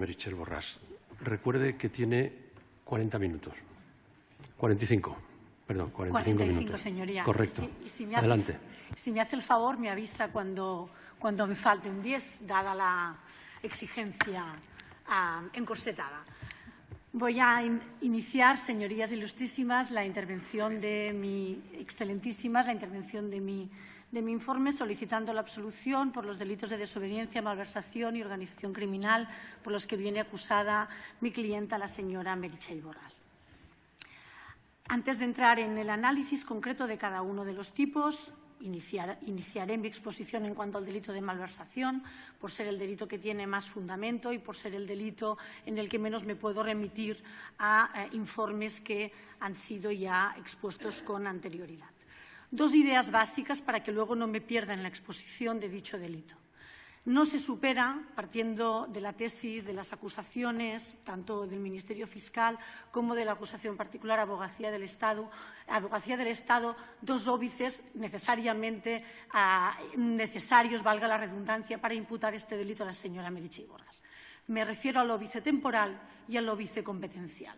Meritxell Borràs, recuerde que tiene 40 minutos. 45, perdón, 45 minutos. Señoría. Correcto. Adelante. Si me hace el favor, me avisa cuando me falten 10, dada la exigencia encorsetada. Voy a iniciar, señorías ilustrísimas, la intervención de mi informe solicitando la absolución por los delitos de desobediencia, malversación y organización criminal por los que viene acusada mi clienta, la señora Meritxell Borràs. Antes de entrar en el análisis concreto de cada uno de los tipos, iniciaré mi exposición en cuanto al delito de malversación, por ser el delito que tiene más fundamento y por ser el delito en el que menos me puedo remitir a informes que han sido ya expuestos con anterioridad. Dos ideas básicas para que luego no me pierda en la exposición de dicho delito. No se supera, partiendo de la tesis de las acusaciones, tanto del Ministerio Fiscal como de la acusación particular Abogacía del Estado, dos óbices necesariamente necesarios, valga la redundancia, para imputar este delito a la señora Meritxell Borràs. Me refiero al óbice temporal y al óbice competencial.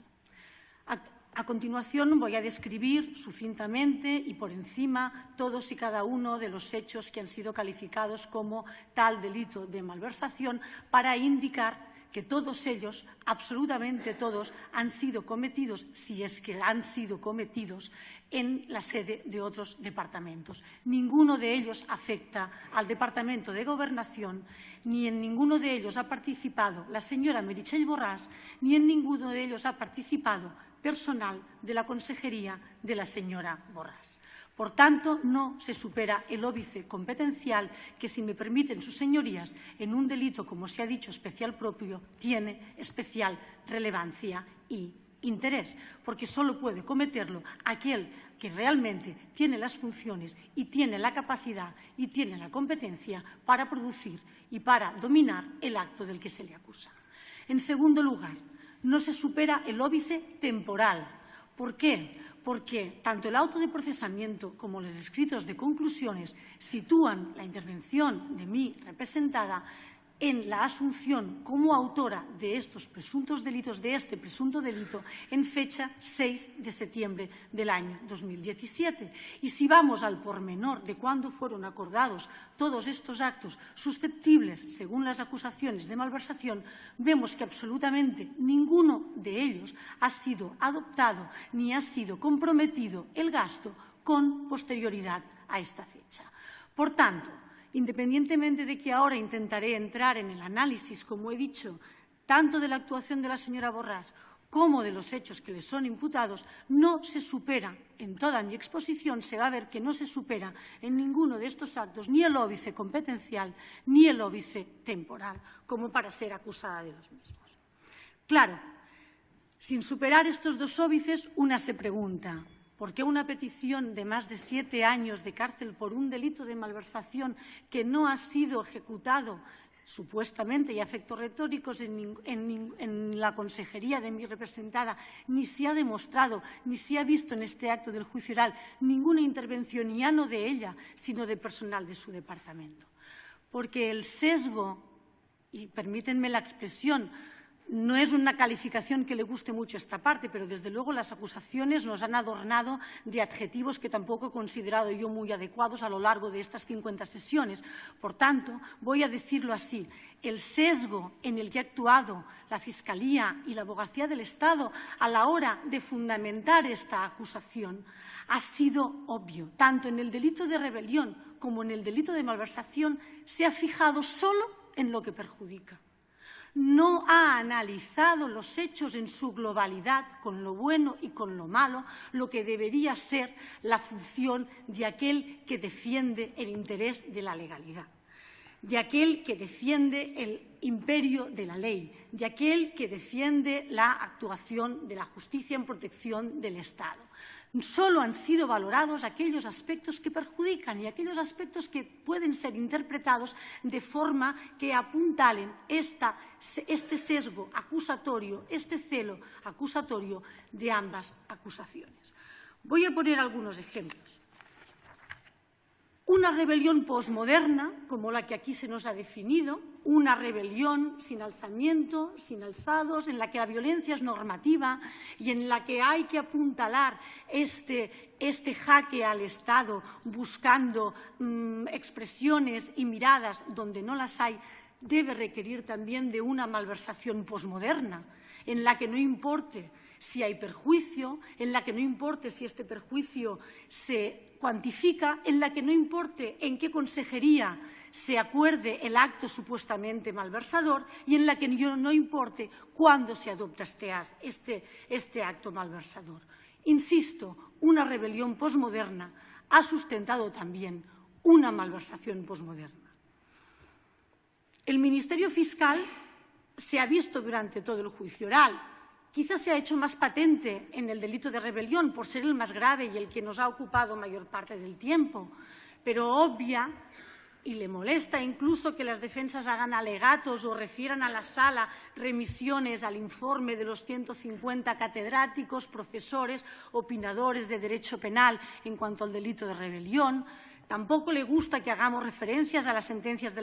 A continuación voy a describir sucintamente y por encima todos y cada uno de los hechos que han sido calificados como tal delito de malversación para indicar que todos ellos, absolutamente todos, han sido cometidos, si es que han sido cometidos, en la sede de otros departamentos. Ninguno de ellos afecta al Departamento de Gobernación, ni en ninguno de ellos ha participado la señora Meritxell Borràs, ni en ninguno de ellos ha participado personal de la consejería de la señora Borràs. Por tanto, no se supera el óbice competencial que, si me permiten sus señorías, en un delito, como se ha dicho, especial propio, tiene especial relevancia y interés, porque solo puede cometerlo aquel que realmente tiene las funciones y tiene la capacidad y tiene la competencia para producir y para dominar el acto del que se le acusa. En segundo lugar, no se supera el óbice temporal. ¿Por qué? Porque tanto el auto de procesamiento como los escritos de conclusiones sitúan la intervención de mi representada en la asunción como autora de estos presuntos delitos, de este presunto delito, en fecha 6 de septiembre del año 2017. Y si vamos al pormenor de cuándo fueron acordados todos estos actos susceptibles, según las acusaciones de malversación, vemos que absolutamente ninguno de ellos ha sido adoptado ni ha sido comprometido el gasto con posterioridad a esta fecha. Por tanto, independientemente de que ahora intentaré entrar en el análisis, como he dicho, tanto de la actuación de la señora Borràs como de los hechos que le son imputados, no se supera, en toda mi exposición se va a ver que no se supera en ninguno de estos actos ni el óbice competencial ni el óbice temporal, como para ser acusada de los mismos. Claro, sin superar estos dos óbices, una se pregunta: ¿por qué una petición de más de 7 años de cárcel por un delito de malversación que no ha sido ejecutado, supuestamente y a efectos retóricos, en la consejería de mi representada, ni se ha demostrado, ni se ha visto en este acto del juicio oral ninguna intervención, ya no de ella, sino de personal de su departamento? Porque el sesgo, y permítanme la expresión, no es una calificación que le guste mucho esta parte, pero desde luego las acusaciones nos han adornado de adjetivos que tampoco he considerado yo muy adecuados a lo largo de estas 50 sesiones. Por tanto, voy a decirlo así: el sesgo en el que ha actuado la Fiscalía y la Abogacía del Estado a la hora de fundamentar esta acusación ha sido obvio. Tanto en el delito de rebelión como en el delito de malversación se ha fijado solo en lo que perjudica. No ha analizado los hechos en su globalidad, con lo bueno y con lo malo, lo que debería ser la función de aquel que defiende el interés de la legalidad, de aquel que defiende el imperio de la ley, de aquel que defiende la actuación de la justicia en protección del Estado. Solo han sido valorados aquellos aspectos que perjudican y aquellos aspectos que pueden ser interpretados de forma que apuntalen este sesgo acusatorio, este celo acusatorio de ambas acusaciones. Voy a poner algunos ejemplos. Una rebelión posmoderna, como la que aquí se nos ha definido, una rebelión sin alzamiento, sin alzados, en la que la violencia es normativa y en la que hay que apuntalar este jaque al Estado buscando expresiones y miradas donde no las hay, debe requerir también de una malversación posmoderna, en la que no importe si hay perjuicio, en la que no importe si este perjuicio se cuantifica, en la que no importe en qué consejería se acuerde el acto supuestamente malversador y en la que no importe cuándo se adopta este acto malversador. Insisto, una rebelión posmoderna ha sustentado también una malversación posmoderna. El Ministerio Fiscal se ha visto durante todo el juicio oral. Quizás se ha hecho más patente en el delito de rebelión por ser el más grave y el que nos ha ocupado mayor parte del tiempo, pero obvia y le molesta incluso que las defensas hagan alegatos o refieran a la sala remisiones al informe de los 150 catedráticos, profesores, opinadores de derecho penal en cuanto al delito de rebelión. Tampoco le gusta que hagamos referencias a las sentencias de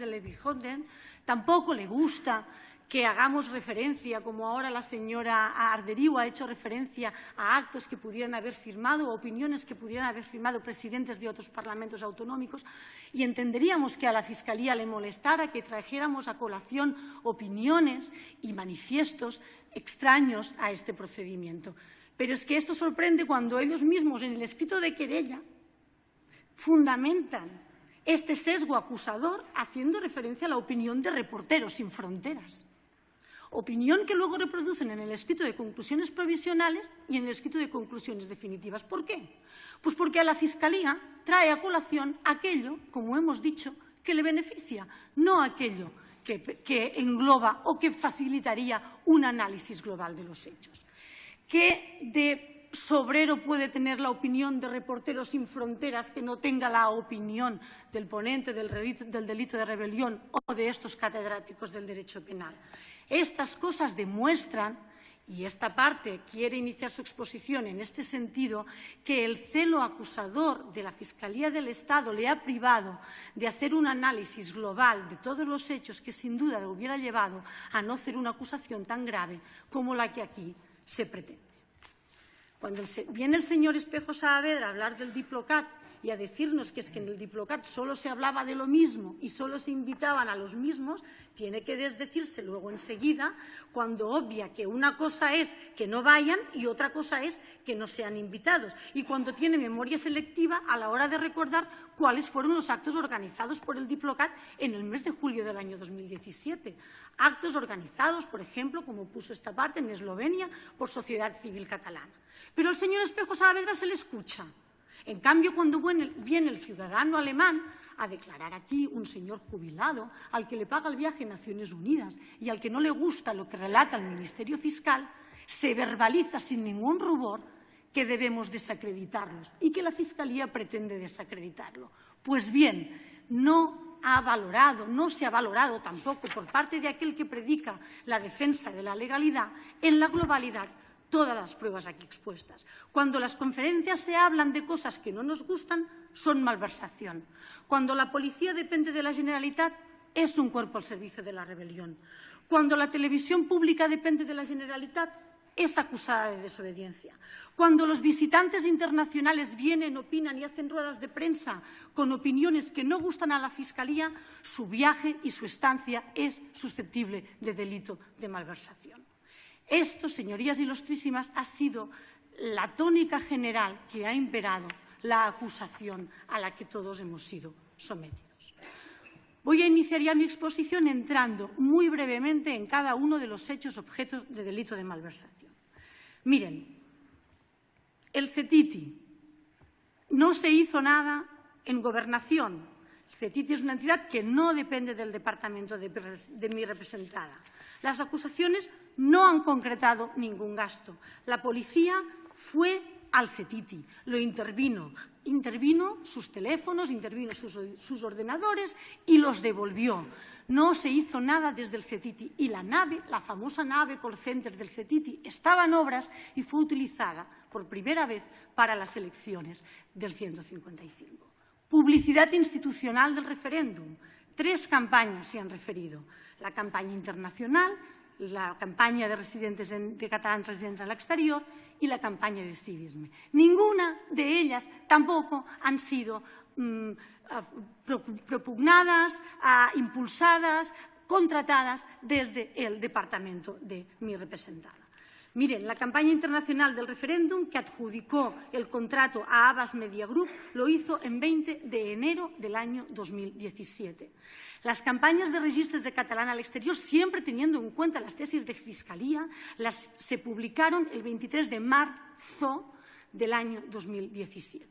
Lesbijonden, tampoco le gusta que hagamos referencia, como ahora la señora Arderiu ha hecho referencia a actos que pudieran haber firmado o opiniones que pudieran haber firmado presidentes de otros parlamentos autonómicos, y entenderíamos que a la Fiscalía le molestara que trajéramos a colación opiniones y manifiestos extraños a este procedimiento. Pero es que esto sorprende cuando ellos mismos en el escrito de querella fundamentan este sesgo acusador haciendo referencia a la opinión de Reporteros Sin Fronteras. Opinión que luego reproducen en el escrito de conclusiones provisionales y en el escrito de conclusiones definitivas. ¿Por qué? Pues porque a la Fiscalía trae a colación aquello, como hemos dicho, que le beneficia, no aquello que engloba o que facilitaría un análisis global de los hechos. ¿Qué de sobrero puede tener la opinión de Reporteros Sin Fronteras que no tenga la opinión del ponente del delito de rebelión o de estos catedráticos del derecho penal? Estas cosas demuestran, y esta parte quiere iniciar su exposición en este sentido, que el celo acusador de la Fiscalía del Estado le ha privado de hacer un análisis global de todos los hechos que sin duda le hubiera llevado a no hacer una acusación tan grave como la que aquí se pretende. Cuando viene el señor Espejo Saavedra a hablar del Diplocat y a decirnos que es que en el Diplocat solo se hablaba de lo mismo y solo se invitaban a los mismos, tiene que desdecirse luego enseguida cuando obvia que una cosa es que no vayan y otra cosa es que no sean invitados, y cuando tiene memoria selectiva a la hora de recordar cuáles fueron los actos organizados por el Diplocat en el mes de julio del año 2017. Actos organizados, por ejemplo, como puso esta parte, en Eslovenia por Sociedad Civil Catalana. Pero al señor Espejo Saavedra se le escucha. En cambio, cuando viene el ciudadano alemán a declarar aquí, un señor jubilado, al que le paga el viaje a Naciones Unidas y al que no le gusta lo que relata el Ministerio Fiscal, se verbaliza sin ningún rubor que debemos desacreditarlos y que la Fiscalía pretende desacreditarlo. Pues bien, no se ha valorado tampoco por parte de aquel que predica la defensa de la legalidad en la globalidad todas las pruebas aquí expuestas. Cuando las conferencias se hablan de cosas que no nos gustan, son malversación. Cuando la policía depende de la Generalitat, es un cuerpo al servicio de la rebelión. Cuando la televisión pública depende de la Generalitat, es acusada de desobediencia. Cuando los visitantes internacionales vienen, opinan y hacen ruedas de prensa con opiniones que no gustan a la Fiscalía, su viaje y su estancia es susceptible de delito de malversación. Esto, señorías ilustrísimas, ha sido la tónica general que ha imperado la acusación a la que todos hemos sido sometidos. Voy a iniciar ya mi exposición entrando muy brevemente en cada uno de los hechos objetos de delito de malversación. Miren, el CETITI no se hizo nada en Gobernación. El CETITI es una entidad que no depende del departamento de mi representada. Las acusaciones no han concretado ningún gasto. La policía fue al CETITI, lo intervino sus teléfonos, intervino sus ordenadores y los devolvió. No se hizo nada desde el CETITI y la nave, la famosa nave call center del CETITI, estaba en obras y fue utilizada por primera vez para las elecciones del 155. Publicidad institucional del referéndum. 3 campañas se han referido. La campaña internacional, la campaña de catalans residents a l'exterior y la campaña de civisme. Ninguna de ellas tampoco han sido propugnadas, impulsadas, contratadas desde el departamento de mi representada. Miren, la campaña internacional del referéndum, que adjudicó el contrato a Havas Media Group, lo hizo en 20 de enero del año 2017. Las campañas de registros de catalán al exterior, siempre teniendo en cuenta las tesis de Fiscalía, se publicaron el 23 de marzo del año 2017.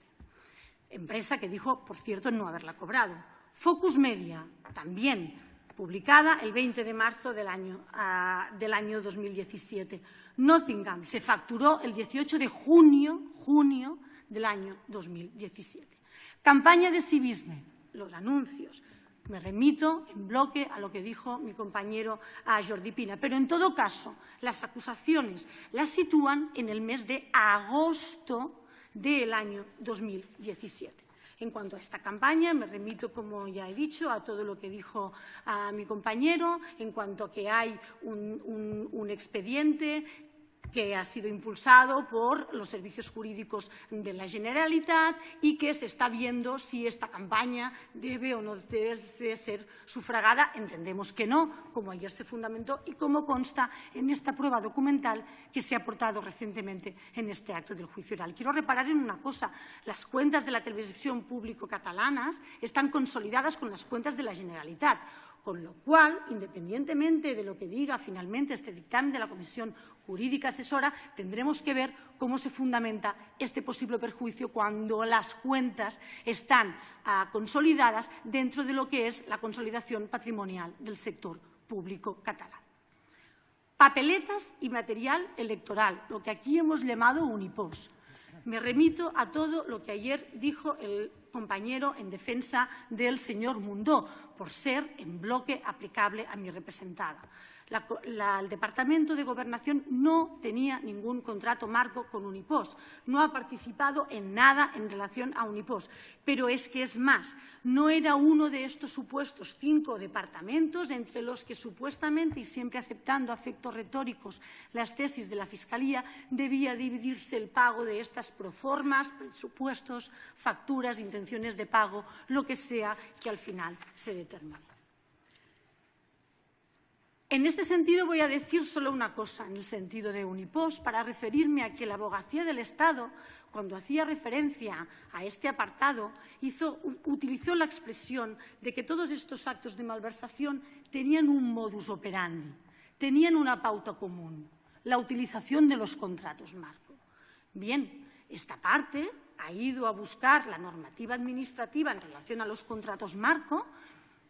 Empresa que dijo, por cierto, no haberla cobrado. Focus Media, también publicada el 20 de marzo del año 2017. Nottingham se facturó el 18 de junio del año 2017. Campaña de civisme, los anuncios. Me remito en bloque a lo que dijo mi compañero Jordi Pina, pero en todo caso las acusaciones las sitúan en el mes de agosto del año 2017. En cuanto a esta campaña, me remito, como ya he dicho, a todo lo que dijo mi compañero, en cuanto a que hay un expediente que ha sido impulsado por los servicios jurídicos de la Generalitat y que se está viendo si esta campaña debe o no debe ser sufragada. Entendemos que no, como ayer se fundamentó y como consta en esta prueba documental que se ha aportado recientemente en este acto del juicio oral. Quiero reparar en una cosa. Las cuentas de la televisión público catalanas están consolidadas con las cuentas de la Generalitat, con lo cual, independientemente de lo que diga finalmente este dictamen de la Comisión Jurídica Asesora, tendremos que ver cómo se fundamenta este posible perjuicio cuando las cuentas están consolidadas dentro de lo que es la consolidación patrimonial del sector público catalán. Papeletas y material electoral, lo que aquí hemos llamado Unipos. Me remito a todo lo que ayer dijo el compañero en defensa del señor Mundó, por ser en bloque aplicable a mi representada. El Departamento de Gobernación no tenía ningún contrato marco con Unipos, no ha participado en nada en relación a Unipos. Pero es que es más, no era uno de estos supuestos 5 departamentos entre los que supuestamente, y siempre aceptando a efectos retóricos las tesis de la Fiscalía, debía dividirse el pago de estas proformas, presupuestos, facturas, intenciones de pago, lo que sea que al final se determine. En este sentido voy a decir solo una cosa, en el sentido de Unipos, para referirme a que la Abogacía del Estado, cuando hacía referencia a este apartado, utilizó la expresión de que todos estos actos de malversación tenían un modus operandi, tenían una pauta común, la utilización de los contratos marco. Bien, esta parte ha ido a buscar la normativa administrativa en relación a los contratos marco,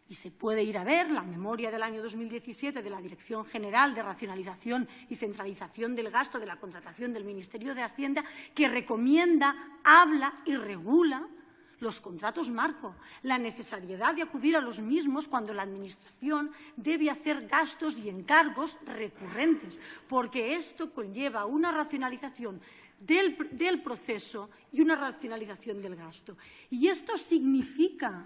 y se puede ir a ver la memoria del año 2017 de la Dirección General de Racionalización y Centralización del Gasto de la Contratación del Ministerio de Hacienda, que recomienda, habla y regula los contratos marco, la necesariedad de acudir a los mismos cuando la Administración debe hacer gastos y encargos recurrentes, porque esto conlleva una racionalización del proceso y una racionalización del gasto. Y esto significa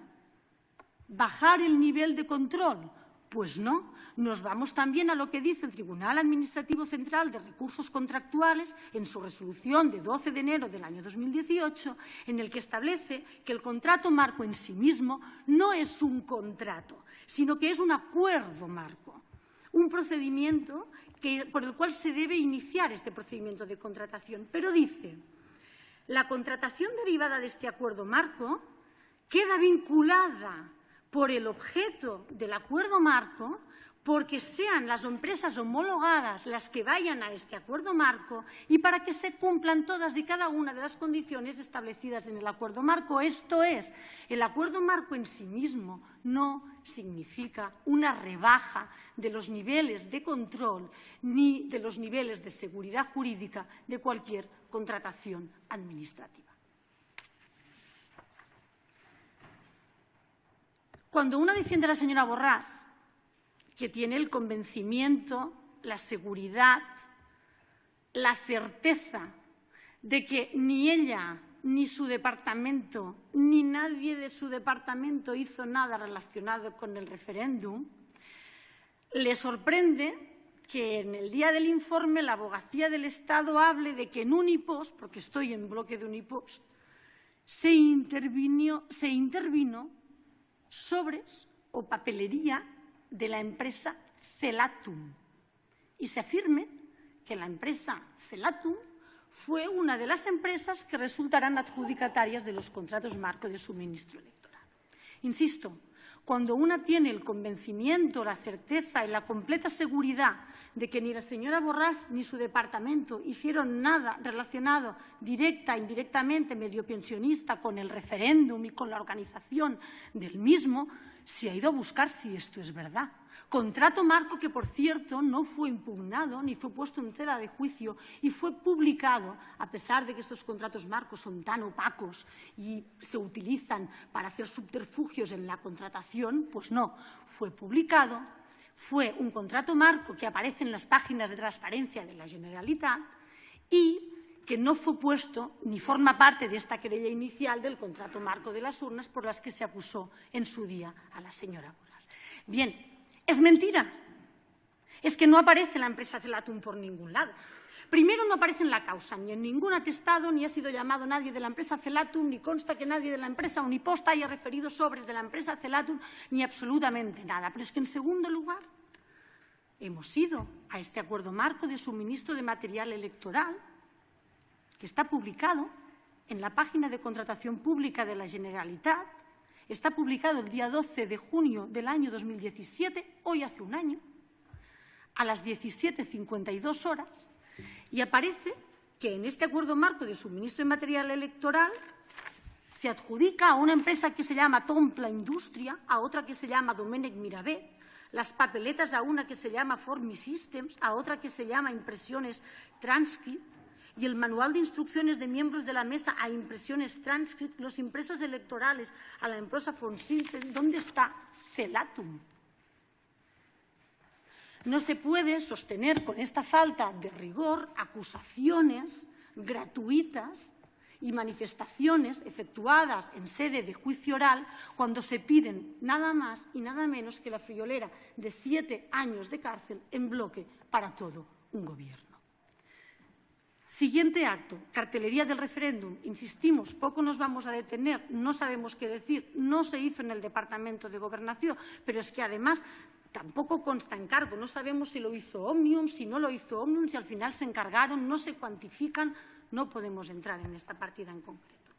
¿bajar el nivel de control? Pues no. Nos vamos también a lo que dice el Tribunal Administrativo Central de Recursos Contractuales en su resolución de 12 de enero del año 2018, en el que establece que el contrato marco en sí mismo no es un contrato, sino que es un acuerdo marco, un procedimiento por el cual se debe iniciar este procedimiento de contratación. Pero dice, la contratación derivada de este acuerdo marco queda vinculada por el objeto del acuerdo marco, porque sean las empresas homologadas las que vayan a este acuerdo marco y para que se cumplan todas y cada una de las condiciones establecidas en el acuerdo marco. Esto es, el acuerdo marco en sí mismo no significa una rebaja de los niveles de control ni de los niveles de seguridad jurídica de cualquier contratación administrativa. Cuando una defiende a la señora Borràs, que tiene el convencimiento, la seguridad, la certeza de que ni ella ni su departamento, ni nadie de su departamento hizo nada relacionado con el referéndum, le sorprende que en el día del informe la Abogacía del Estado hable de que en Unipost, porque estoy en bloque de Unipost, se intervino sobres o papelería de la empresa Celatum y se afirme que la empresa Celatum fue una de las empresas que resultarán adjudicatarias de los contratos marco de suministro electoral. Insisto, cuando una tiene el convencimiento, la certeza y la completa seguridad de que ni la señora Borràs ni su departamento hicieron nada relacionado directa e indirectamente, medio pensionista, con el referéndum y con la organización del mismo, se ha ido a buscar si esto es verdad. Contrato marco que, por cierto, no fue impugnado ni fue puesto en tela de juicio y fue publicado, a pesar de que estos contratos marcos son tan opacos y se utilizan para hacer subterfugios en la contratación, pues no, fue publicado, fue un contrato marco que aparece en las páginas de transparencia de la Generalitat y que no fue puesto ni forma parte de esta querella inicial del contrato marco de las urnas por las que se acusó en su día a la señora Borràs. Bien, es mentira. Es que no aparece la empresa Celatum por ningún lado. Primero, no aparece en la causa, ni en ningún atestado, ni ha sido llamado nadie de la empresa Celatum, ni consta que nadie de la empresa Unipost haya referido sobres de la empresa Celatum, ni absolutamente nada. Pero es que, en segundo lugar, hemos ido a este acuerdo marco de suministro de material electoral, que está publicado en la página de contratación pública de la Generalitat. Está publicado el día 12 de junio del año 2017, hoy hace un año, a las 17:52 horas, y aparece que en este acuerdo marco de suministro de material electoral se adjudica a una empresa que se llama Tompla Industria, a otra que se llama Domènech Mirabé, las papeletas a una que se llama Formi Systems, a otra que se llama Impresiones Transcript, y el manual de instrucciones de miembros de la mesa a Impresiones Transcript, los impresos electorales a la empresa Fonsystem. ¿Dónde está Celatum? No se puede sostener con esta falta de rigor acusaciones gratuitas y manifestaciones efectuadas en sede de juicio oral cuando se piden nada más y nada menos que la friolera de 7 años de cárcel en bloque para todo un gobierno. Siguiente acto, cartelería del referéndum. Insistimos, poco nos vamos a detener, no sabemos qué decir, no se hizo en el Departamento de Gobernación, pero es que además tampoco consta encargo, no sabemos si lo hizo Òmnium, si no lo hizo Òmnium, si al final se encargaron, no se cuantifican, no podemos entrar en esta partida en concreto.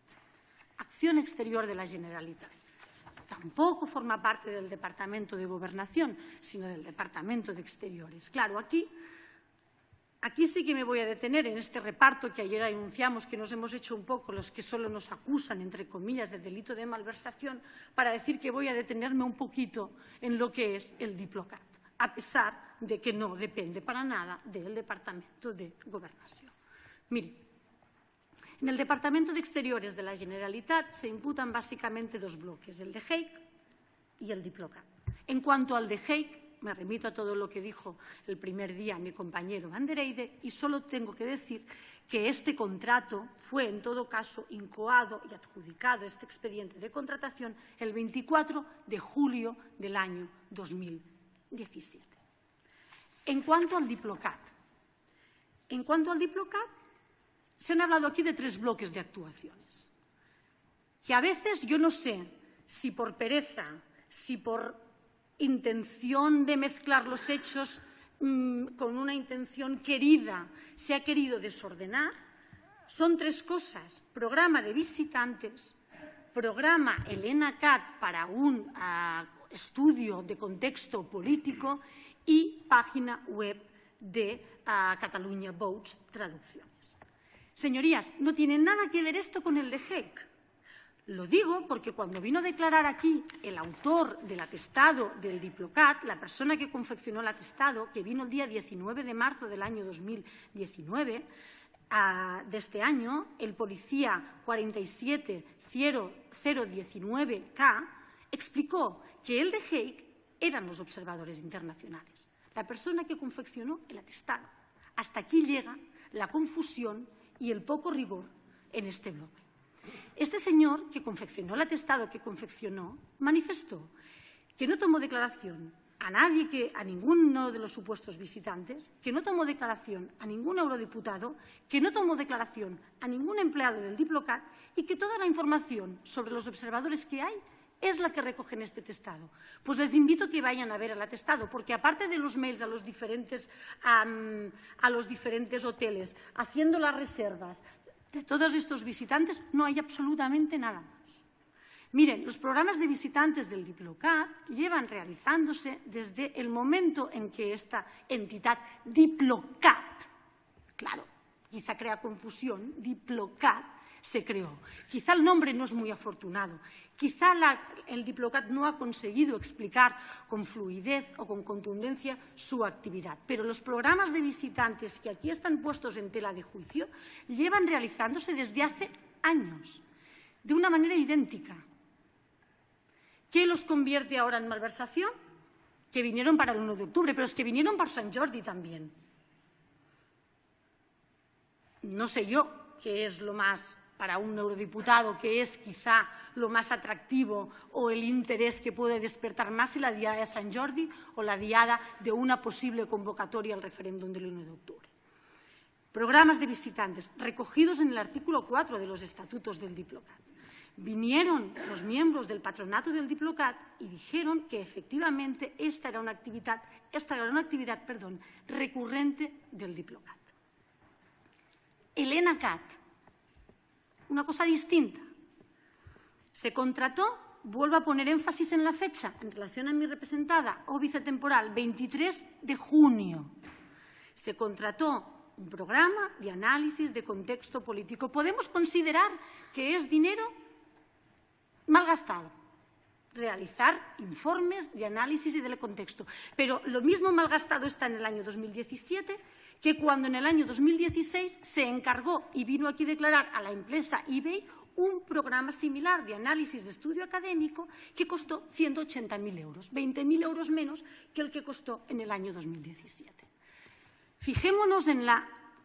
Acción exterior de la Generalitat. Tampoco forma parte del Departamento de Gobernación, sino del Departamento de Exteriores. Claro, Aquí sí que me voy a detener en este reparto que ayer anunciamos que nos hemos hecho un poco los que solo nos acusan, entre comillas, de delito de malversación, para decir que voy a detenerme un poquito en lo que es el Diplocat, a pesar de que no depende para nada del Departamento de Gobernación. Mire, en el Departamento de Exteriores de la Generalitat se imputan básicamente 2 bloques, el de Hague y el Diplocat. En cuanto al de Hague, me remito a todo lo que dijo el primer día mi compañero Van der Eide y solo tengo que decir que este contrato fue, en todo caso, incoado y adjudicado, este expediente de contratación, el 24 de julio del año 2017. En cuanto al Diplocat, se han hablado aquí de 3 bloques de actuaciones, que a veces yo no sé si por pereza, si por intención de mezclar los hechos con una intención querida, se ha querido desordenar. Son 3 cosas: programa de visitantes, programa Elena Cat para un estudio de contexto político y página web de Catalunya Votes, traducciones. Señorías, no tiene nada que ver esto con el de Hague. Lo digo porque cuando vino a declarar aquí el autor del atestado del Diplocat, la persona que confeccionó el atestado, que vino el día 19 de marzo del año 2019, de este año, el policía 470019K, explicó que el de Hague eran los observadores internacionales, la persona que confeccionó el atestado. Hasta aquí llega la confusión y el poco rigor en este bloque. Este señor que confeccionó el atestado que confeccionó manifestó que no tomó declaración a nadie, a ninguno de los supuestos visitantes, que no tomó declaración a ningún eurodiputado, que no tomó declaración a ningún empleado del Diplocat y que toda la información sobre los observadores que hay es la que recoge en este atestado. Pues les invito a que vayan a ver el atestado, porque aparte de los mails a los diferentes hoteles, haciendo las reservas de todos estos visitantes, no hay absolutamente nada más. Miren, los programas de visitantes del Diplocat llevan realizándose desde el momento en que esta entidad Diplocat, claro, quizá crea confusión, Diplocat se creó. Quizá el nombre no es muy afortunado, quizá el Diplocat no ha conseguido explicar con fluidez o con contundencia su actividad, pero los programas de visitantes que aquí están puestos en tela de juicio llevan realizándose desde hace años, de una manera idéntica. ¿Qué los convierte ahora en malversación? Que vinieron para el 1 de octubre, pero es que vinieron para Sant Jordi también. No sé yo qué es lo más, para un eurodiputado, qué es quizá lo más atractivo o el interés que puede despertar más si la diada de Sant Jordi o la diada de una posible convocatoria al referéndum del 1 de octubre. Programas de visitantes recogidos en el artículo 4 de los estatutos del Diplocat. Vinieron los miembros del patronato del Diplocat y dijeron que efectivamente esta era una actividad recurrente del Diplocat. el ENACAT, una cosa distinta. Se contrató, vuelvo a poner énfasis en la fecha, en relación a mi representada o vicetemporal, 23 de junio. Se contrató un programa de análisis de contexto político. Podemos considerar que es dinero mal gastado, realizar informes de análisis y del contexto. Pero lo mismo mal gastado está en el año 2017 que cuando en el año 2016 se encargó y vino aquí a declarar a la empresa eBay un programa similar de análisis de estudio académico que costó 180.000 euros, 20.000 euros menos que el que costó en el año 2017. Fijémonos en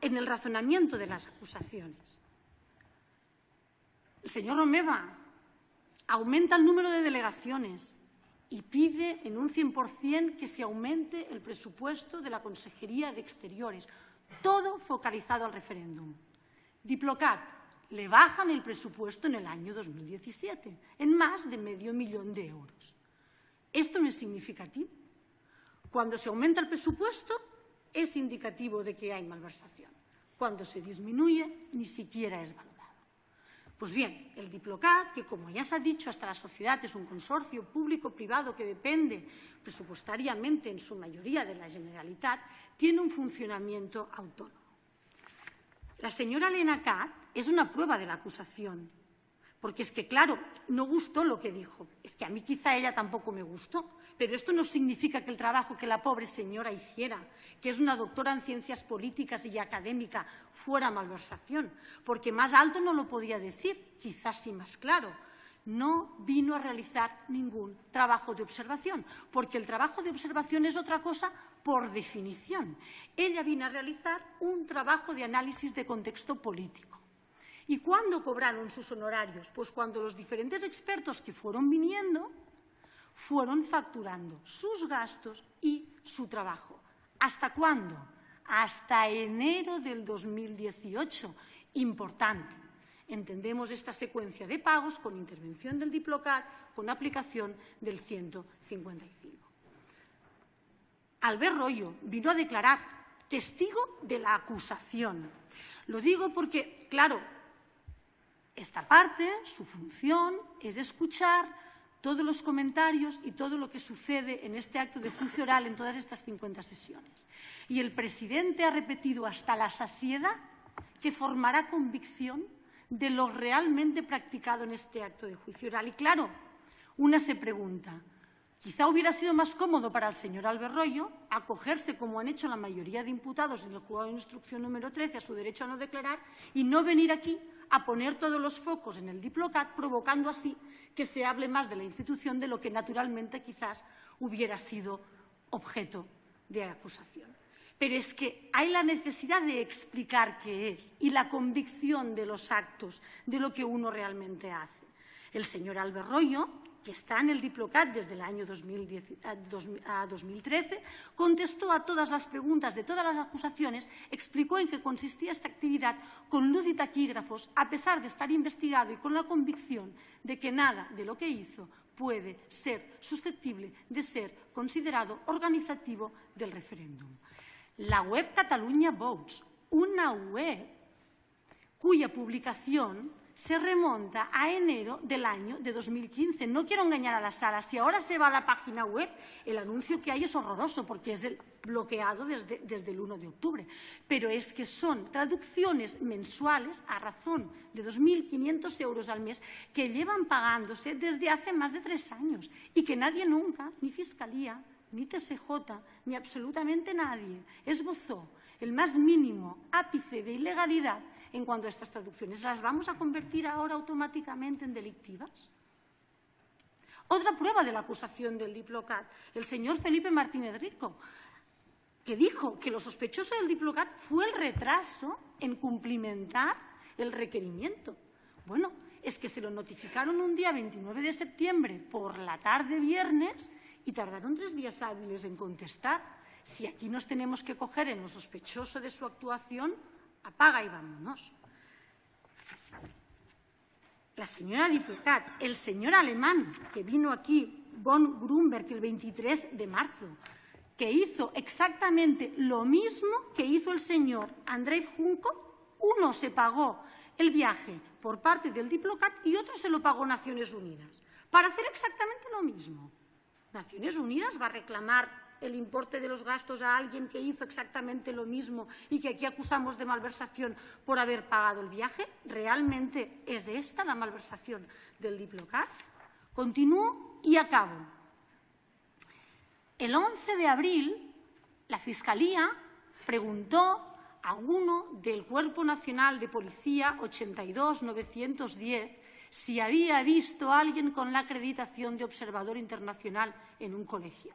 el razonamiento de las acusaciones. El señor Romeva aumenta el número de delegaciones y pide en un 100% que se aumente el presupuesto de la Consejería de Exteriores, todo focalizado al referéndum. Diplocat, le bajan el presupuesto en el año 2017 en más de $500.000 de euros. ¿Esto no es significativo? Cuando se aumenta el presupuesto es indicativo de que hay malversación. Cuando se disminuye, ni siquiera es valorado. Pues bien, el Diplocat, que como ya se ha dicho, hasta la sociedad es un consorcio público-privado que depende presupuestariamente en su mayoría de la Generalitat, tiene un funcionamiento autónomo. La señora ENACAT es una prueba de la acusación, porque es que, claro, no gustó lo que dijo. Es que a mí quizá ella tampoco me gustó, pero esto no significa que el trabajo que la pobre señora hiciera, que es una doctora en ciencias políticas y académica, fuera malversación, porque más alto no lo podía decir, quizás sí más claro. No vino a realizar ningún trabajo de observación, porque el trabajo de observación es otra cosa por definición. Ella vino a realizar un trabajo de análisis de contexto político. ¿Y cuándo cobraron sus honorarios? Pues cuando los diferentes expertos que fueron viniendo fueron facturando sus gastos y su trabajo. ¿Hasta cuándo? Hasta enero del 2018. Importante. Entendemos esta secuencia de pagos con intervención del Diplocat, con aplicación del 155. Albert Royo vino a declarar testigo de la acusación. Lo digo porque, claro, esta parte, su función es escuchar todos los comentarios y todo lo que sucede en este acto de juicio oral en todas estas 50 sesiones. Y el presidente ha repetido hasta la saciedad que formará convicción de lo realmente practicado en este acto de juicio oral. Y claro, una se pregunta, quizá hubiera sido más cómodo para el señor Albert Royo acogerse, como han hecho la mayoría de imputados en el juzgado de instrucción número 13, a su derecho a no declarar y no venir aquí a poner todos los focos en el Diplocat, provocando así que se hable más de la institución de lo que naturalmente quizás hubiera sido objeto de acusación. Pero es que hay la necesidad de explicar qué es y la convicción de los actos, de lo que uno realmente hace. El señor Albert Royo, que está en el Diplocat desde el año 2013, contestó a todas las preguntas de todas las acusaciones, explicó en qué consistía esta actividad con luz y taquígrafos, a pesar de estar investigado y con la convicción de que nada de lo que hizo puede ser susceptible de ser considerado organizativo del referéndum. La web Catalunya Votes, una web cuya publicación se remonta a enero del año de 2015. No quiero engañar a la sala. Si ahora se va a la página web, el anuncio que hay es horroroso porque es bloqueado desde el 1 de octubre. Pero es que son traducciones mensuales a razón de 2.500 euros al mes que llevan pagándose desde hace más de 3 años y que nadie nunca, ni Fiscalía, ni TSJ, ni absolutamente nadie, esbozó el más mínimo ápice de ilegalidad en cuanto a estas traducciones. ¿Las vamos a convertir ahora automáticamente en delictivas? Otra prueba de la acusación del Diplocat, el señor Felipe Martínez Rico, que dijo que lo sospechoso del Diplocat fue el retraso en cumplimentar el requerimiento. Bueno, es que se lo notificaron un día 29 de septiembre por la tarde viernes y tardaron 3 días hábiles en contestar. Si aquí nos tenemos que coger en lo sospechoso de su actuación, apaga y vámonos. La señora Diplocat, el señor alemán que vino aquí, von Grunberg, el 23 de marzo, que hizo exactamente lo mismo que hizo el señor Andrei Junco. Uno se pagó el viaje por parte del Diplocat y otro se lo pagó Naciones Unidas, para hacer exactamente lo mismo. Naciones Unidas va a reclamar el importe de los gastos a alguien que hizo exactamente lo mismo y que aquí acusamos de malversación por haber pagado el viaje. ¿Realmente es esta la malversación del Diplocat? Continúo y acabo. El 11 de abril, la Fiscalía preguntó a uno del Cuerpo Nacional de Policía 82-910 si había visto a alguien con la acreditación de observador internacional en un colegio.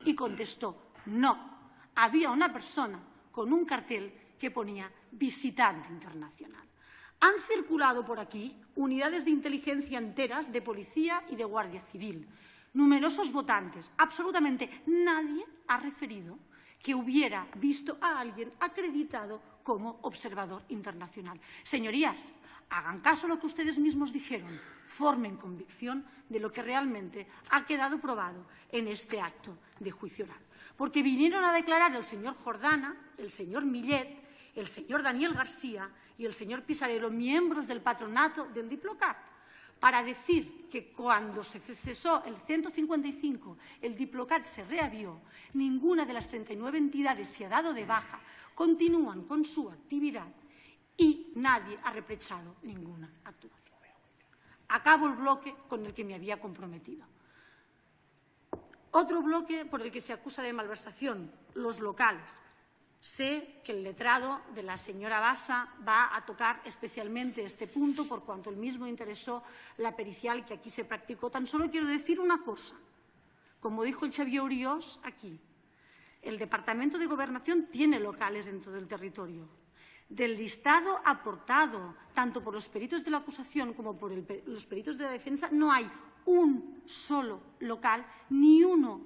Y contestó, no, había una persona con un cartel que ponía visitante internacional. Han circulado por aquí unidades de inteligencia enteras de policía y de guardia civil, numerosos votantes. Absolutamente nadie ha referido que hubiera visto a alguien acreditado como observador internacional. Señorías, hagan caso a lo que ustedes mismos dijeron, formen convicción de lo que realmente ha quedado probado en este acto de juicio oral. Porque vinieron a declarar el señor Jordana, el señor Millet, el señor Daniel García y el señor Pisarello, miembros del patronato del Diplocat, para decir que cuando se cesó el 155, el Diplocat se reavió, ninguna de las 39 entidades se ha dado de baja, continúan con su actividad y nadie ha reprochado ninguna actuación. Acabo el bloque con el que me había comprometido. Otro bloque por el que se acusa de malversación, los locales. Sé que el letrado de la señora Bassa va a tocar especialmente este punto por cuanto él mismo interesó la pericial que aquí se practicó. Tan solo quiero decir una cosa. Como dijo el Xavier Uriós aquí, el Departamento de Gobernación tiene locales dentro del territorio. Del listado aportado tanto por los peritos de la acusación como por los peritos de la defensa, no hay un solo local, ni uno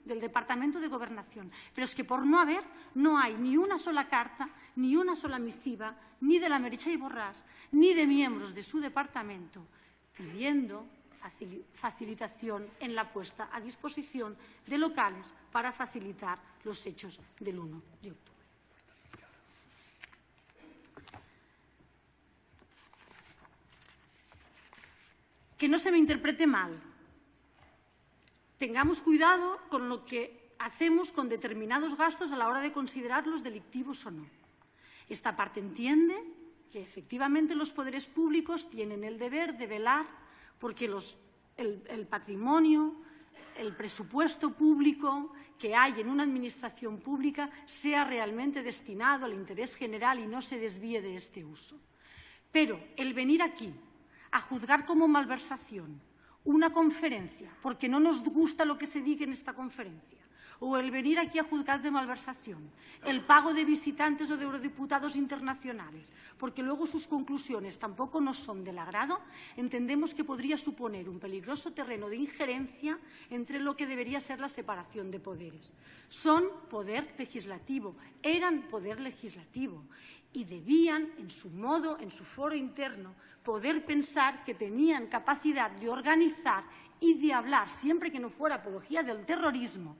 del Departamento de Gobernación. Pero es que por no haber, no hay ni una sola carta, ni una sola misiva, ni de la Meritxell Borràs, ni de miembros de su departamento, pidiendo facilitación en la puesta a disposición de locales para facilitar los hechos del 1 de octubre. Que no se me interprete mal. Tengamos cuidado con lo que hacemos con determinados gastos a la hora de considerarlos delictivos o no. Esta parte entiende que efectivamente los poderes públicos tienen el deber de velar porque el patrimonio, el presupuesto público que hay en una administración pública sea realmente destinado al interés general y no se desvíe de este uso. Pero el venir aquí a juzgar como malversación una conferencia, porque no nos gusta lo que se diga en esta conferencia, o el venir aquí a juzgar de malversación, el pago de visitantes o de eurodiputados internacionales, porque luego sus conclusiones tampoco nos son del agrado, entendemos que podría suponer un peligroso terreno de injerencia entre lo que debería ser la separación de poderes. Son poder legislativo, eran poder legislativo y debían, en su modo, en su foro interno, poder pensar que tenían capacidad de organizar y de hablar, siempre que no fuera apología del terrorismo,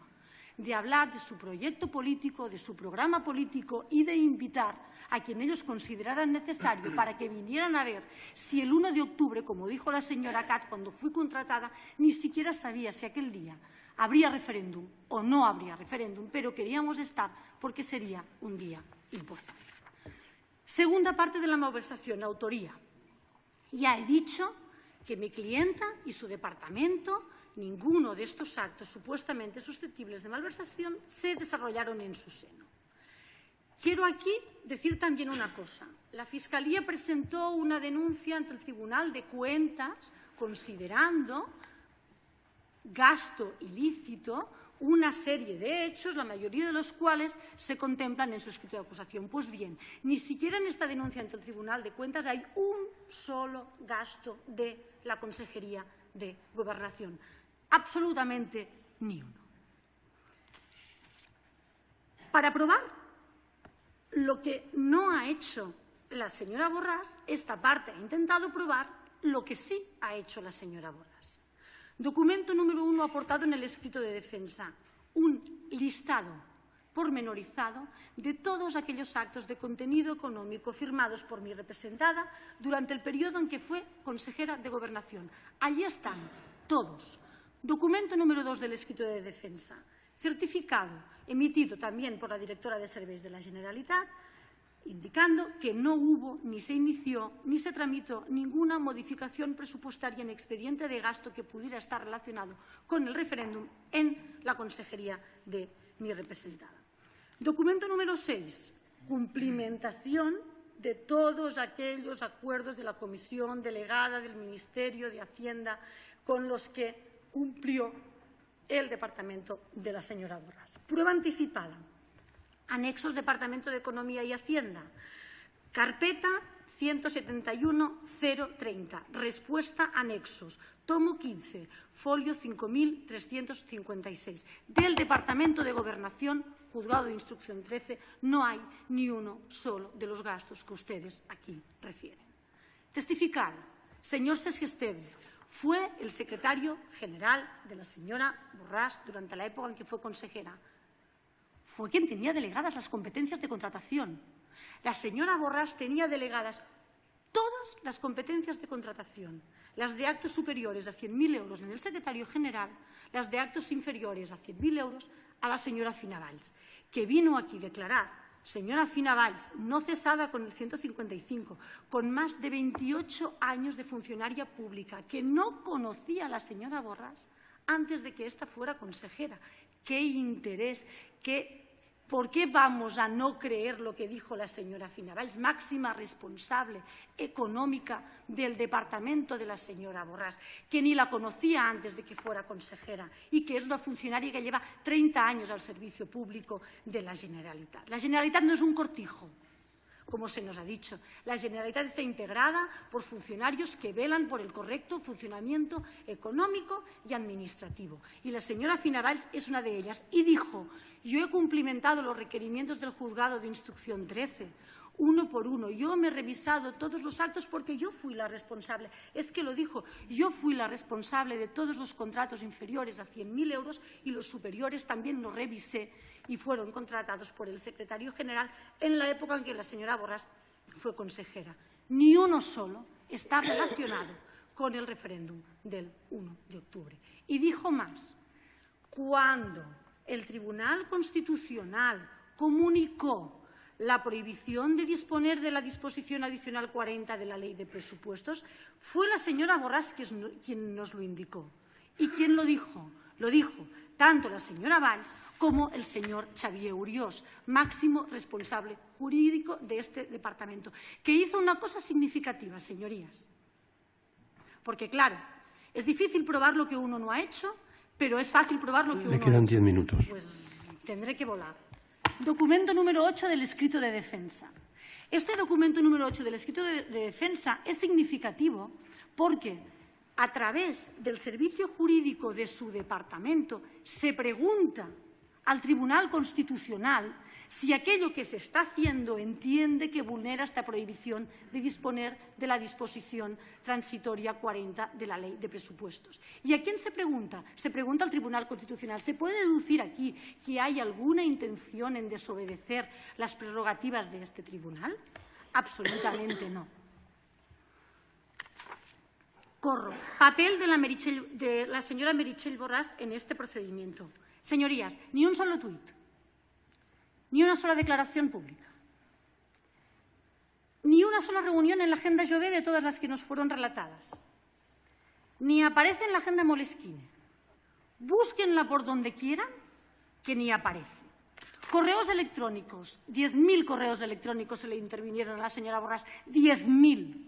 de hablar de su proyecto político, de su programa político y de invitar a quien ellos consideraran necesario para que vinieran a ver si el 1 de octubre, como dijo la señora Cat cuando fui contratada, ni siquiera sabía si aquel día habría referéndum o no habría referéndum, pero queríamos estar porque sería un día importante. Segunda parte de la malversación, autoría. Ya he dicho que mi clienta y su departamento, ninguno de estos actos supuestamente susceptibles de malversación se desarrollaron en su seno. Quiero aquí decir también una cosa. La Fiscalía presentó una denuncia ante el Tribunal de Cuentas considerando gasto ilícito una serie de hechos, la mayoría de los cuales se contemplan en su escrito de acusación. Pues bien, ni siquiera en esta denuncia ante el Tribunal de Cuentas hay un solo gasto de la Consejería de Gobernación. Absolutamente ni uno. Para probar lo que no ha hecho la señora Borràs, esta parte ha intentado probar lo que sí ha hecho la señora Borràs. Documento número 1 aportado en el escrito de defensa. Un listado pormenorizado de todos aquellos actos de contenido económico firmados por mi representada durante el periodo en que fue consejera de Gobernación. Allí están todos. Documento número 2 del escrito de defensa. Certificado emitido también por la directora de Serveis de la Generalitat, indicando que no hubo, ni se inició, ni se tramitó ninguna modificación presupuestaria en expediente de gasto que pudiera estar relacionado con el referéndum en la consejería de mi representada. Documento número 6. Cumplimentación de todos aquellos acuerdos de la comisión delegada del Ministerio de Hacienda con los que cumplió el departamento de la señora Borràs. Prueba anticipada. Anexos Departamento de Economía y Hacienda. Carpeta 171.030. Respuesta anexos. Tomo 15. Folio 5.356. Del Departamento de Gobernación, Juzgado de Instrucción 13, no hay ni uno solo de los gastos que ustedes aquí refieren. Testificar. Señor Sesgestevi, fue el secretario general de la señora Borràs durante la época en que fue consejera. Fue quien tenía delegadas las competencias de contratación. La señora Borràs tenía delegadas todas las competencias de contratación, las de actos superiores a 100.000 euros en el secretario general, las de actos inferiores a 100.000 euros a la señora Fina Valls, que vino aquí a declarar, señora Fina Valls, no cesada con el 155, con más de 28 años de funcionaria pública, que no conocía a la señora Borràs antes de que ésta fuera consejera. ¿Qué interés? ¿Por qué vamos a no creer lo que dijo la señora Fina Valls, máxima responsable económica del departamento de la señora Borràs, que ni la conocía antes de que fuera consejera y que es una funcionaria que lleva 30 años al servicio público de la Generalitat? La Generalitat no es un cortijo, como se nos ha dicho. La Generalitat está integrada por funcionarios que velan por el correcto funcionamiento económico y administrativo. Y la señora Fina Valls es una de ellas. Y dijo, yo he cumplimentado los requerimientos del Juzgado de Instrucción 13, uno por uno. Yo me he revisado todos los actos porque yo fui la responsable. Es que lo dijo, yo fui la responsable de todos los contratos inferiores a 100.000 euros y los superiores también los revisé y fueron contratados por el secretario general en la época en que la señora Borràs fue consejera. Ni uno solo está relacionado con el referéndum del 1 de octubre. Y dijo más, cuando el Tribunal Constitucional comunicó la prohibición de disponer de la disposición adicional 40 de la Ley de Presupuestos, fue la señora Borràs quien nos lo indicó. ¿Y quién lo dijo? Lo dijo tanto la señora Valls como el señor Xavier Uriós, máximo responsable jurídico de este departamento, que hizo una cosa significativa, señorías. Porque, claro, es difícil probar lo que uno no ha hecho, pero es fácil probar lo que uno... Le quedan 10 minutos. Pues tendré que volar. Documento número 8 del escrito de defensa. Este documento número 8 del escrito de defensa es significativo porque a través del servicio jurídico de su departamento se pregunta al Tribunal Constitucional si aquello que se está haciendo entiende que vulnera esta prohibición de disponer de la disposición transitoria 40 de la Ley de Presupuestos. ¿Y a quién se pregunta? Se pregunta al Tribunal Constitucional. ¿Se puede deducir aquí que hay alguna intención en desobedecer las prerrogativas de este tribunal? Absolutamente no. Corro. Papel de la señora Meritxell Borràs en este procedimiento. Señorías, ni un solo tuit, ni una sola declaración pública, ni una sola reunión en la agenda Jové de todas las que nos fueron relatadas, ni aparece en la agenda Moleskine. Búsquenla por donde quieran, que ni aparece. Correos electrónicos, 10.000 correos electrónicos se le intervinieron a la señora Borràs, 10.000.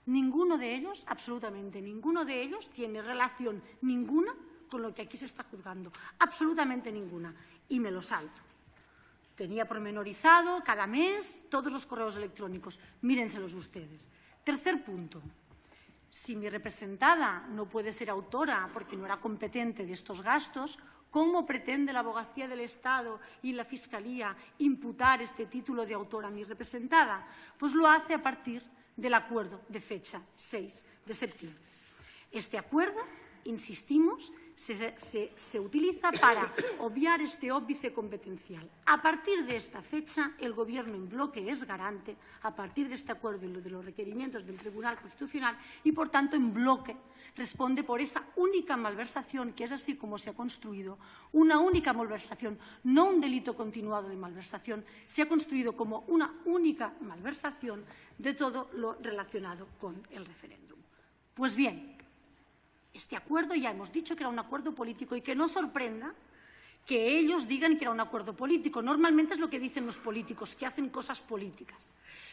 Ninguno de ellos, absolutamente ninguno de ellos, tiene relación ninguna con lo que aquí se está juzgando. Absolutamente ninguna. Y me lo salto. Tenía pormenorizado cada mes todos los correos electrónicos. Mírenselos ustedes. Tercer punto. Si mi representada no puede ser autora porque no era competente de estos gastos, ¿cómo pretende la Abogacía del Estado y la Fiscalía imputar este título de autora a mi representada? Pues lo hace a partir del acuerdo de fecha 6 de septiembre. Este acuerdo, insistimos, se utiliza para obviar este óbice competencial. A partir de esta fecha, el Gobierno en bloque es garante, a partir de este acuerdo y de los requerimientos del Tribunal Constitucional, y, por tanto, en bloque responde por esa única malversación, que es así como se ha construido, una única malversación, no un delito continuado de malversación, se ha construido como una única malversación de todo lo relacionado con el referéndum. Pues bien, este acuerdo ya hemos dicho que era un acuerdo político y que no sorprenda que ellos digan que era un acuerdo político. Normalmente es lo que dicen los políticos, que hacen cosas políticas.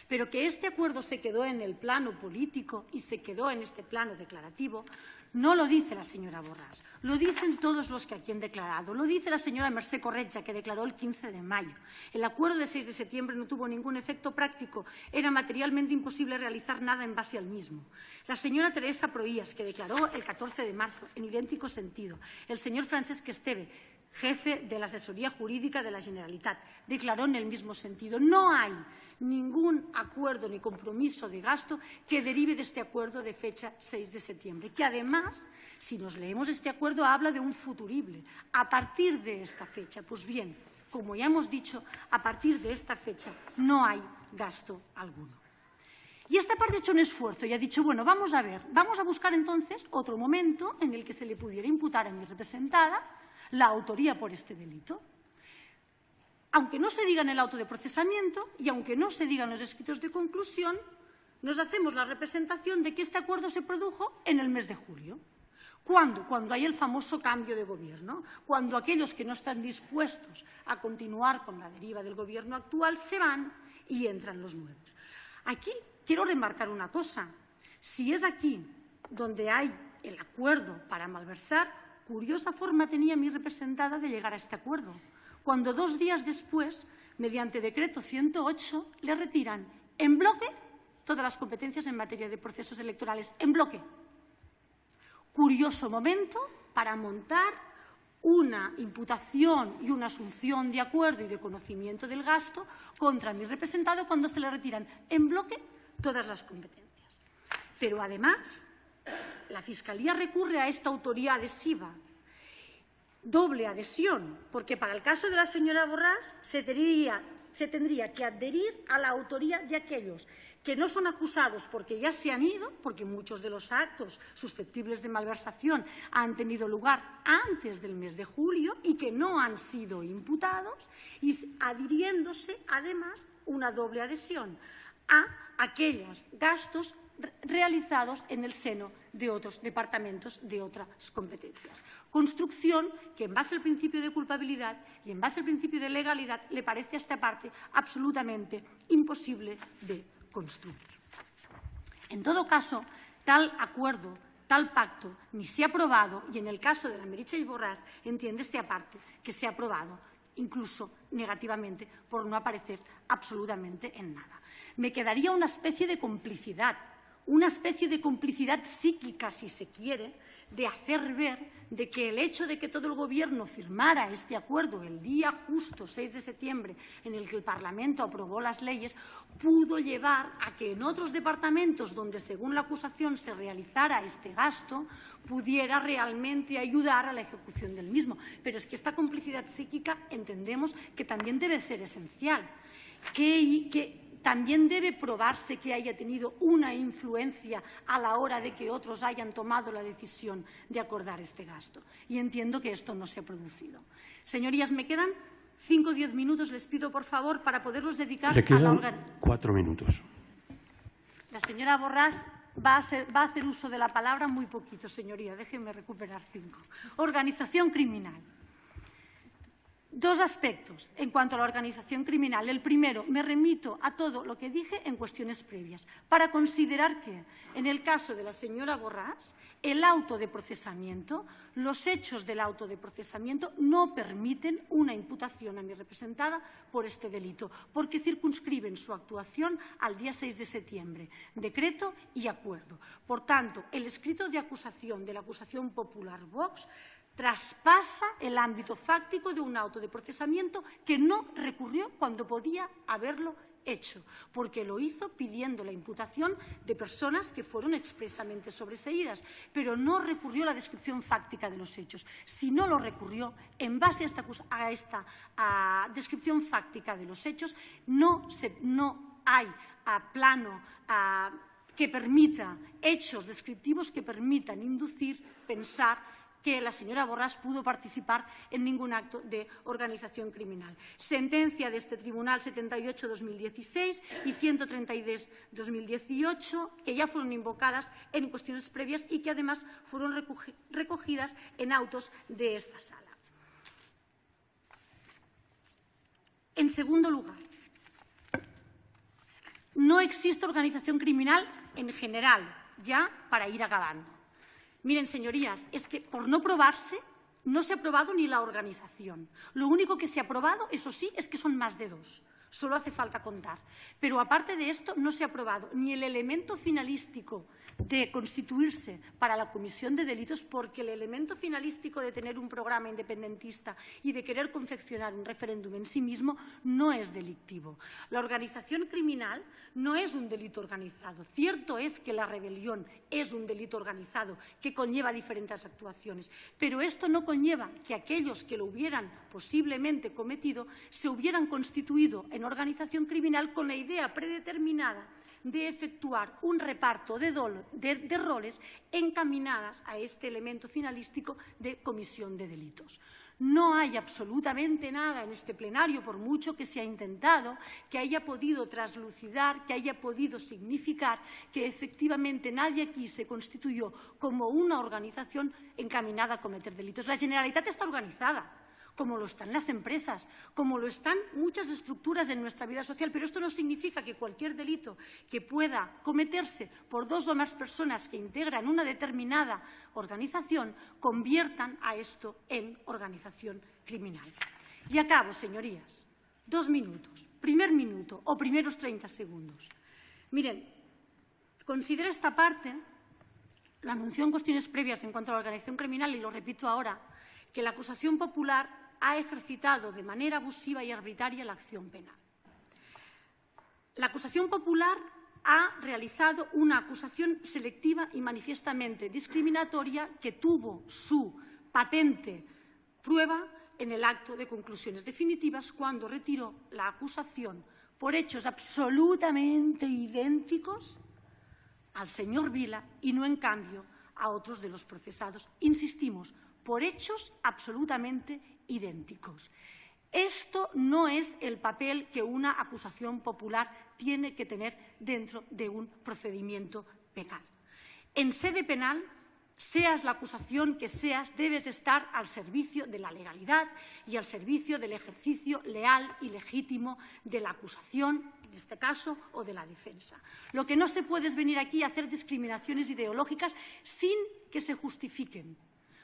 Pero que este acuerdo se quedó en el plano político y se quedó en este plano declarativo, no lo dice la señora Borràs, lo dicen todos los que aquí han declarado, lo dice la señora Mercè Corretja, que declaró el 15 de mayo. El acuerdo de 6 de septiembre no tuvo ningún efecto práctico, era materialmente imposible realizar nada en base al mismo. La señora Teresa Proías, que declaró el 14 de marzo, en idéntico sentido. El señor Francesc Esteve, jefe de la asesoría jurídica de la Generalitat, declaró en el mismo sentido. No hay ningún acuerdo ni compromiso de gasto que derive de este acuerdo de fecha 6 de septiembre, que además, si nos leemos este acuerdo, habla de un futurible. A partir de esta fecha, pues bien, como ya hemos dicho, a partir de esta fecha no hay gasto alguno. Y esta parte ha hecho un esfuerzo y ha dicho, bueno, vamos a ver, vamos a buscar entonces otro momento en el que se le pudiera imputar a mi representada la autoría por este delito. Aunque no se diga en el auto de procesamiento y aunque no se diga en los escritos de conclusión, nos hacemos la representación de que este acuerdo se produjo en el mes de julio. ¿Cuándo? Cuando hay el famoso cambio de gobierno, cuando aquellos que no están dispuestos a continuar con la deriva del gobierno actual se van y entran los nuevos. Aquí quiero remarcar una cosa. Si es aquí donde hay el acuerdo para malversar, curiosa forma tenía mi representada de llegar a este acuerdo, cuando 2 días después, mediante decreto 108, le retiran en bloque todas las competencias en materia de procesos electorales, en bloque. Curioso momento para montar una imputación y una asunción de acuerdo y de conocimiento del gasto contra mi representado cuando se le retiran en bloque todas las competencias. Pero además, la Fiscalía recurre a esta autoría adhesiva. Doble adhesión, porque para el caso de la señora Borràs se tendría que adherir a la autoría de aquellos que no son acusados porque ya se han ido, porque muchos de los actos susceptibles de malversación han tenido lugar antes del mes de julio y que no han sido imputados, y adhiriéndose además una doble adhesión a aquellos gastos realizados en el seno de otros departamentos de otras competencias. Construcción que, en base al principio de culpabilidad y en base al principio de legalidad, le parece a esta parte absolutamente imposible de construir. En todo caso, tal acuerdo, tal pacto ni se ha aprobado y en el caso de la Meritxell Borràs entiéndese aparte que se ha aprobado incluso negativamente por no aparecer absolutamente en nada. Me quedaría una especie de complicidad psíquica, si se quiere, de hacer ver de que el hecho de que todo el Gobierno firmara este acuerdo el día justo 6 de septiembre en el que el Parlamento aprobó las leyes pudo llevar a que en otros departamentos donde, según la acusación, se realizara este gasto, pudiera realmente ayudar a la ejecución del mismo. Pero es que esta complicidad psíquica entendemos que también debe ser esencial, que también debe probarse que haya tenido una influencia a la hora de que otros hayan tomado la decisión de acordar este gasto. Y entiendo que esto no se ha producido. Señorías, me quedan 5 o 10 minutos, les pido por favor, para poderlos dedicar a la organización. Le quedan 4 minutos. La señora Borràs va a hacer uso de la palabra muy poquito, señoría. Déjenme recuperar 5. Organización criminal. 2 aspectos en cuanto a la organización criminal. El primero, me remito a todo lo que dije en cuestiones previas para considerar que, en el caso de la señora Borràs, el auto de procesamiento, los hechos del auto de procesamiento no permiten una imputación a mi representada por este delito, porque circunscriben su actuación al día 6 de septiembre, decreto y acuerdo. Por tanto, el escrito de acusación de la acusación popular Vox traspasa el ámbito fáctico de un auto de procesamiento que no recurrió cuando podía haberlo hecho, porque lo hizo pidiendo la imputación de personas que fueron expresamente sobreseídas, pero no recurrió a la descripción fáctica de los hechos. Si no lo recurrió, en base a esta descripción fáctica de los hechos, no hay plano que permita hechos descriptivos que permitan inducir, pensar que la señora Borràs pudo participar en ningún acto de organización criminal. Sentencia de este Tribunal 78-2016 y 132-2018, que ya fueron invocadas en cuestiones previas y que además fueron recogidas en autos de esta sala. En segundo lugar, no existe organización criminal en general, ya para ir acabando. Miren, señorías, es que por no probarse no se ha aprobado ni la organización. Lo único que se ha aprobado, eso sí, es que son más de 2. Solo hace falta contar. Pero aparte de esto, no se ha aprobado ni el elemento finalístico de constituirse para la comisión de delitos, porque el elemento finalístico de tener un programa independentista y de querer confeccionar un referéndum en sí mismo no es delictivo. La organización criminal no es un delito organizado. Cierto es que la rebelión es un delito organizado que conlleva diferentes actuaciones, pero esto no conlleva que aquellos que lo hubieran posiblemente cometido se hubieran constituido en organización criminal con la idea predeterminada de efectuar un reparto de roles encaminadas a este elemento finalístico de comisión de delitos. No hay absolutamente nada en este plenario, por mucho que se ha intentado, que haya podido traslucidar, que haya podido significar que efectivamente nadie aquí se constituyó como una organización encaminada a cometer delitos. La Generalitat está organizada, como lo están las empresas, como lo están muchas estructuras en nuestra vida social, pero esto no significa que cualquier delito que pueda cometerse por 2 o más personas que integran una determinada organización conviertan a esto en organización criminal. Y acabo, señorías. 2 minutos. Primer minuto o primeros 30 segundos. Miren, considero esta parte, la anunció en cuestiones previas en cuanto a la organización criminal, y lo repito ahora, que la acusación popular ha ejercitado de manera abusiva y arbitraria la acción penal. La acusación popular ha realizado una acusación selectiva y manifiestamente discriminatoria que tuvo su patente prueba en el acto de conclusiones definitivas cuando retiró la acusación por hechos absolutamente idénticos al señor Vila y no, en cambio, a otros de los procesados. Insistimos, por hechos absolutamente idénticos. Esto no es el papel que una acusación popular tiene que tener dentro de un procedimiento penal. En sede penal, seas la acusación que seas, debes estar al servicio de la legalidad y al servicio del ejercicio leal y legítimo de la acusación en este caso, o de la defensa. Lo que no se puede es venir aquí a hacer discriminaciones ideológicas sin que se justifiquen,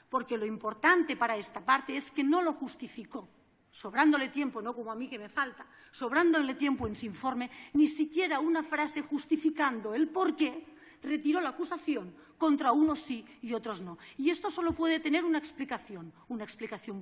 porque lo importante para esta parte es que no lo justificó, sobrándole tiempo, no como a mí que me falta, sobrándole tiempo en su informe, ni siquiera una frase justificando el por qué retiró la acusación contra unos sí y otros no. Y esto solo puede tener una explicación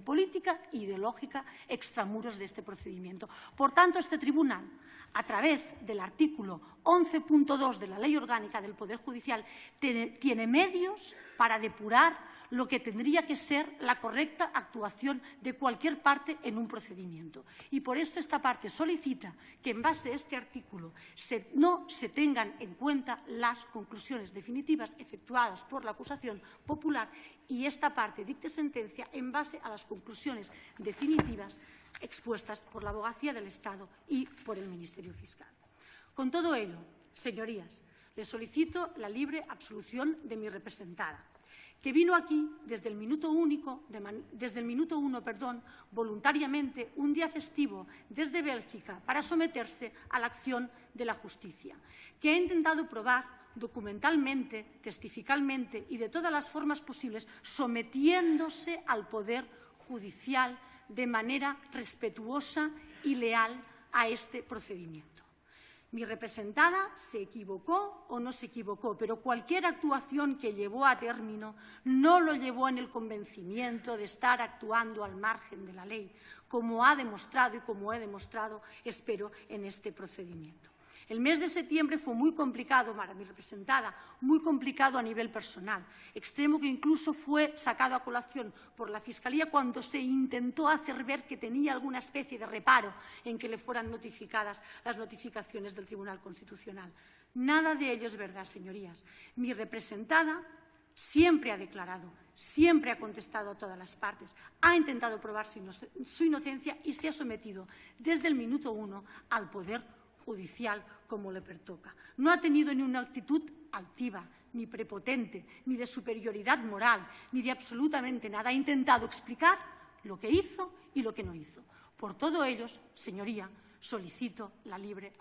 política e ideológica extramuros de este procedimiento. Por tanto, este tribunal, a través del artículo 11.2 de la Ley Orgánica del Poder Judicial, tiene medios para depurar lo que tendría que ser la correcta actuación de cualquier parte en un procedimiento. Y por esto esta parte solicita que, en base a este artículo, no se tengan en cuenta las conclusiones definitivas efectuadas por la acusación popular y esta parte dicte sentencia en base a las conclusiones definitivas expuestas por la Abogacía del Estado y por el Ministerio Fiscal. Con todo ello, señorías, les solicito la libre absolución de mi representada, que vino aquí desde el minuto uno, voluntariamente, un día festivo desde Bélgica para someterse a la acción de la justicia, que ha intentado probar documentalmente, testificalmente y de todas las formas posibles, sometiéndose al Poder Judicial de manera respetuosa y leal a este procedimiento. Mi representada se equivocó o no se equivocó, pero cualquier actuación que llevó a término no lo llevó en el convencimiento de estar actuando al margen de la ley, como ha demostrado y como he demostrado, espero, en este procedimiento. El mes de septiembre fue muy complicado para mi representada, muy complicado a nivel personal, extremo que incluso fue sacado a colación por la Fiscalía cuando se intentó hacer ver que tenía alguna especie de reparo en que le fueran notificadas las notificaciones del Tribunal Constitucional. Nada de ello es verdad, señorías. Mi representada siempre ha declarado, siempre ha contestado a todas las partes, ha intentado probar su inocencia y se ha sometido desde el minuto uno al Poder Judicial como le pertoca. No ha tenido ni una actitud altiva, ni prepotente, ni de superioridad moral, ni de absolutamente nada. Ha intentado explicar lo que hizo y lo que no hizo. Por todo ello, señoría, solicito la libre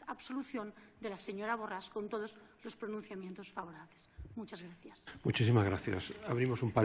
absolución de la señora Borràs con todos los pronunciamientos favorables. Muchas gracias. Muchísimas gracias. Abrimos un